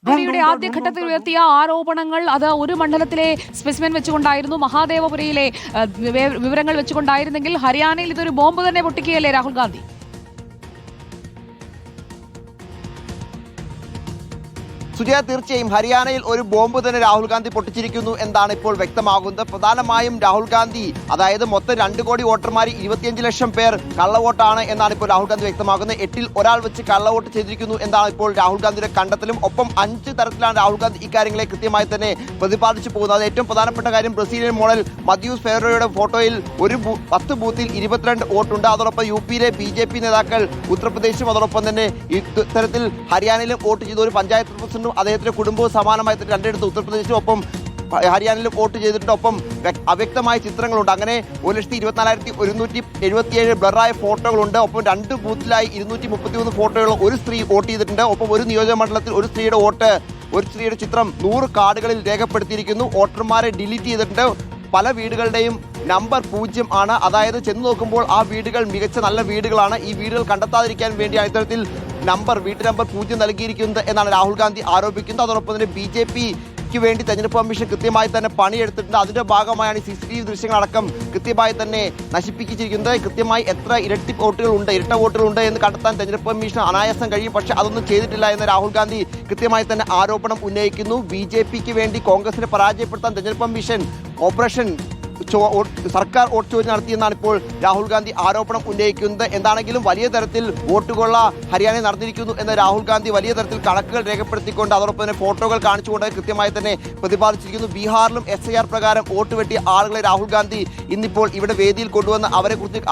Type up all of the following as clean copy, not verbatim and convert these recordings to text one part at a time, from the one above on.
യുടെ ആദ്യഘട്ടത്തിൽ ഉയർത്തിയ ആരോപണങ്ങൾ അത് ഒരു മണ്ഡലത്തിലെ സ്പെസിമെൻ വെച്ചുകൊണ്ടായിരുന്നു, മഹാദേവപുരയിലെ വിവരങ്ങൾ വെച്ചുകൊണ്ടായിരുന്നെങ്കിൽ ഹരിയാനയിൽ ഇതൊരു ബോംബ് തന്നെ പൊട്ടിക്കുകയല്ലേ രാഹുൽ ഗാന്ധി? സുജയ, തീർച്ചയായും ഹരിയാനയിൽ ഒരു ബോംബ് തന്നെ രാഹുൽ ഗാന്ധി പൊട്ടിച്ചിരിക്കുന്നു എന്നാണ് ഇപ്പോൾ വ്യക്തമാകുന്നത്. പ്രധാനമായും രാഹുൽ ഗാന്ധി, അതായത് മൊത്തം 2 കോടി വോട്ടർമാർ 25 ലക്ഷം പേർ കള്ളവോട്ടാണ് എന്നാണ് ഇപ്പോൾ രാഹുൽ ഗാന്ധി വ്യക്തമാക്കുന്നത്. 8ൽ ഒരാൾ വെച്ച് കള്ളവോട്ട് ചെയ്തിരിക്കുന്നു എന്നാണ് ഇപ്പോൾ രാഹുൽ ഗാന്ധിയുടെ കണ്ടെത്തലും. ഒപ്പം 5 തരത്തിലാണ് രാഹുൽ ഗാന്ധി ഇക്കാര്യങ്ങളെ കൃത്യമായി തന്നെ പ്രതിപാദിച്ചു പോകുന്നത്. ഏറ്റവും പ്രധാനപ്പെട്ട കാര്യം, ബ്രസീലിയൻ മോഡൽ മത്യൂസ് ഫെറോയുടെ ഫോട്ടോയിൽ 10 ബൂത്തിൽ 22 വോട്ടുണ്ട്. അതോടൊപ്പം യുപിയിലെ BJP നേതാക്കൾ ഉത്തർപ്രദേശിലും അതോടൊപ്പം തന്നെ ഇത്തരത്തിൽ ഹരിയാനയിലും വോട്ട് ചെയ്ത ഒരു പഞ്ചായത്ത് പ്രസിഡന്റും അദ്ദേഹത്തിന്റെ കുടുംബവും സമാനമായി 2 ഉത്തർപ്രദേശിലും ഒപ്പം ഹരിയാനയിലും വോട്ട് ചെയ്തിട്ടുണ്ട്. ഒപ്പം അവ്യക്തമായ ചിത്രങ്ങളുണ്ട്. അങ്ങനെ 1,24,177 ബ്ലറായ ഫോട്ടോകളുണ്ട്. ഒപ്പം 2 ബൂത്തിലായി 233 ഫോട്ടോയുള്ള ഒരു സ്ത്രീ വോട്ട് ചെയ്തിട്ടുണ്ട്. ഒപ്പം ഒരു നിയോജക മണ്ഡലത്തിൽ ഒരു സ്ത്രീയുടെ ചിത്രം 100 കാർഡുകളിൽ രേഖപ്പെടുത്തിയിരിക്കുന്നു. വോട്ടർമാരെ ഡിലീറ്റ് ചെയ്തിട്ടുണ്ട്. പല വീടുകളുടെയും നമ്പർ 0 ആണ്. അതായത് ചെന്ന് നോക്കുമ്പോൾ ആ വീടുകൾ മികച്ച നല്ല വീടുകളാണ്. ഈ വീടുകൾ കണ്ടെത്താതിരിക്കാൻ വേണ്ടിയാണ് ഇത്തരത്തിൽ വീട്ടു നമ്പർ 0 നൽകിയിരിക്കുന്നത് എന്നാണ് രാഹുൽ ഗാന്ധി ആരോപിക്കുന്നത്. അതോടൊപ്പം തന്നെ BJPക്ക് വേണ്ടി തെരഞ്ഞെടുപ്പ് കമ്മീഷൻ കൃത്യമായി തന്നെ പണിയെടുത്തിട്ടുണ്ട്. അതിന്റെ ഭാഗമായാണ് CCTV ദൃശ്യങ്ങളടക്കം കൃത്യമായി തന്നെ നശിപ്പിച്ചിരിക്കുന്നത്. കൃത്യമായി എത്ര ഇരട്ട വോട്ടുകളുണ്ട് എന്ന് കണ്ടെത്താൻ തെരഞ്ഞെടുപ്പ് കമ്മീഷൻ അനായാസം കഴിയും. പക്ഷെ അതൊന്നും ചെയ്തിട്ടില്ല എന്ന് രാഹുൽ ഗാന്ധി കൃത്യമായി തന്നെ ആരോപണം ഉന്നയിക്കുന്നു. BJPക്ക് വേണ്ടി കോൺഗ്രസിനെ പരാജയപ്പെടുത്താൻ തെരഞ്ഞെടുപ്പ് കമ്മീഷൻ ഓപ്പറേഷൻ സർക്കാർ വോട്ട് ചോദ്യം നടത്തിയെന്നാണ് ഇപ്പോൾ രാഹുൽ ഗാന്ധി ആരോപണം ഉന്നയിക്കുന്നത്. എന്താണെങ്കിലും വലിയ തരത്തിൽ വോട്ടുകൊള്ള ഹരിയാനയിൽ നടന്നിരിക്കുന്നു എന്ന് രാഹുൽ ഗാന്ധി വലിയ തരത്തിൽ കണക്കുകൾ രേഖപ്പെടുത്തിക്കൊണ്ട് അതോടൊപ്പം തന്നെ ഫോട്ടോകൾ കാണിച്ചുകൊണ്ട് കൃത്യമായി തന്നെ പ്രതിപാദിച്ചിരിക്കുന്നു. ബീഹാറിലും SIR പ്രകാരം വോട്ട് വെട്ടിയ ആളുകളെ രാഹുൽ ഗാന്ധി ഇന്നിപ്പോൾ ഇവിടെ വേദിയിൽ കൊണ്ടുവന്ന്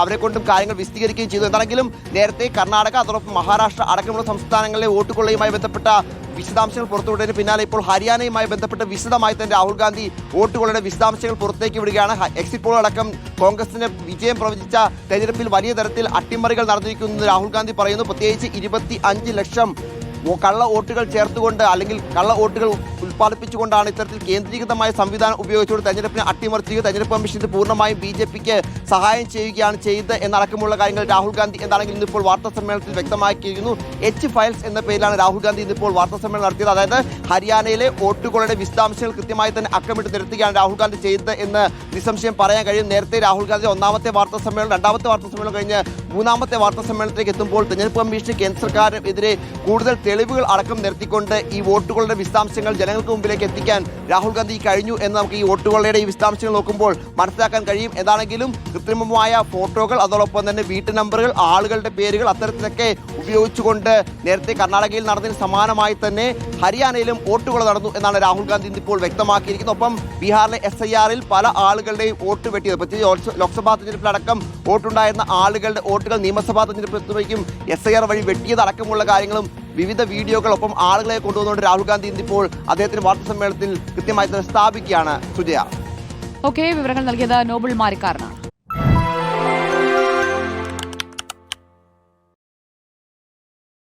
അവരെ കൊണ്ടും കാര്യങ്ങൾ വിശദീകരിക്കുകയും ചെയ്തു. എന്താണെങ്കിലും നേരത്തെ കർണാടക അതോടൊപ്പം മഹാരാഷ്ട്ര അടക്കമുള്ള സംസ്ഥാനങ്ങളിലെ വോട്ടുകൊള്ളയുമായി ബന്ധപ്പെട്ട വിശദാംശങ്ങൾ പുറത്തുവിട്ടതിന് പിന്നാലെ ഇപ്പോൾ ഹരിയാനയുമായി ബന്ധപ്പെട്ട് വിശദമായി തന്നെ രാഹുൽ ഗാന്ധി വോട്ടുകളുടെ വിശദാംശങ്ങൾ പുറത്തേക്ക് വിടുകയാണ്. എക്സിറ്റ് പോൾ അടക്കം കോൺഗ്രസിന് വിജയം പ്രവചിച്ച തെരഞ്ഞെടുപ്പിൽ വലിയ തരത്തിൽ അട്ടിമറികൾ നടന്നിരിക്കുന്നു രാഹുൽ ഗാന്ധി പറയുന്നു. പ്രത്യേകിച്ച് 25 ലക്ഷം കള്ള വോട്ടുകൾ ചേർത്തുകൊണ്ട് അല്ലെങ്കിൽ കള്ള വോട്ടുകൾ ഉൽപ്പാദിപ്പിച്ചുകൊണ്ടാണ് ഇത്തരത്തിൽ കേന്ദ്രീകൃതമായ സംവിധാനം ഉപയോഗിച്ചുകൊണ്ട് തെരഞ്ഞെടുപ്പിനെ അട്ടിമറിച്ച് തെരഞ്ഞെടുപ്പ് കമ്മീഷൻ പൂർണ്ണമായും BJPക്ക് സഹായം ചെയ്യുകയാണ് ചെയ്തത് എന്നടക്കമുള്ള കാര്യങ്ങൾ രാഹുൽ ഗാന്ധി എന്താണെങ്കിലും ഇന്നിപ്പോൾ വാർത്താ സമ്മേളനത്തിൽ വ്യക്തമാക്കിയിരുന്നു. H-ഫയൽസ് എന്ന പേരിലാണ് രാഹുൽ ഗാന്ധി ഇന്നിപ്പോൾ വാർത്താ സമ്മേളനം നടത്തിയത്. അതായത് ഹരിയാനയിലെ വോട്ടുകളുടെ വിശദാംശങ്ങൾ കൃത്യമായി തന്നെ അക്കമിട്ട് നിരത്തുകയാണ് രാഹുൽ ഗാന്ധി ചെയ്തത് എന്ന് നിസ്സംശയം പറയാൻ കഴിയും. നേരത്തെ രാഹുൽ ഗാന്ധി 1ാമത്തെ വാർത്താ സമ്മേളനം 2ാമത്തെ വാർത്താ സമ്മേളനം കഴിഞ്ഞ് 3ാമത്തെ വാർത്താ സമ്മേളനത്തിലേക്ക് എത്തുമ്പോൾ തെരഞ്ഞെടുപ്പ് കമ്മീഷൻ കേന്ദ്ര സർക്കാരിനെതിരെ കൂടുതൽ തെളിവുകൾ അടക്കം നിരത്തിക്കൊണ്ട് ഈ വോട്ടുകളുടെ വിശദാംശങ്ങൾ ജനങ്ങൾക്ക് മുമ്പിലേക്ക് എത്തിക്കാൻ രാഹുൽ ഗാന്ധി കഴിഞ്ഞു എന്ന് നമുക്ക് ഈ വോട്ടുകളുടെ ഈ വിശദാംശങ്ങൾ നോക്കുമ്പോൾ മനസ്സിലാക്കാൻ കഴിയും. എന്താണെങ്കിലും കൃത്രിമമായ ഫോട്ടോകൾ അതോടൊപ്പം തന്നെ വീട്ടു നമ്പറുകൾ, ആളുകളുടെ പേരുകൾ അത്തരത്തിലൊക്കെ ഉപയോഗിച്ചുകൊണ്ട് നേരത്തെ കർണാടകയിൽ നടന്നതിന് സമാനമായി തന്നെ ഹരിയാനയിലും വോട്ടുകൾ നടന്നു എന്നാണ് രാഹുൽ ഗാന്ധി ഇന്നിപ്പോൾ വ്യക്തമാക്കിയിരിക്കുന്നത്. ഒപ്പം ബീഹാറിലെ SIRൽ പല ആളുകളുടെയും വോട്ട് വെട്ടിയത്, പ്രത്യേകിച്ച് ലോക്സഭാ തെരഞ്ഞെടുപ്പിലടക്കം വോട്ടുണ്ടായിരുന്ന ആളുകളുടെ വോട്ടുകൾ നിയമസഭാ തെരഞ്ഞെടുപ്പിലേക്കും SIR വഴി വെട്ടിയതടക്കമുള്ള കാര്യങ്ങളും വിവിധ വീഡിയോകളൊപ്പം ആളുകളെ കൊണ്ടുവന്നുകൊണ്ട് രാഹുൽ ഗാന്ധി ഇന്നിപ്പോൾ അദ്ദേഹത്തിന്റെ വാർത്താ സമ്മേളനത്തിൽ കൃത്യമായി സ്ഥാപിക്കുകയാണ്. സുജയ, വിവരങ്ങൾ നൽകിയത് നോബിൾ മാരിക്കാരനാണ്.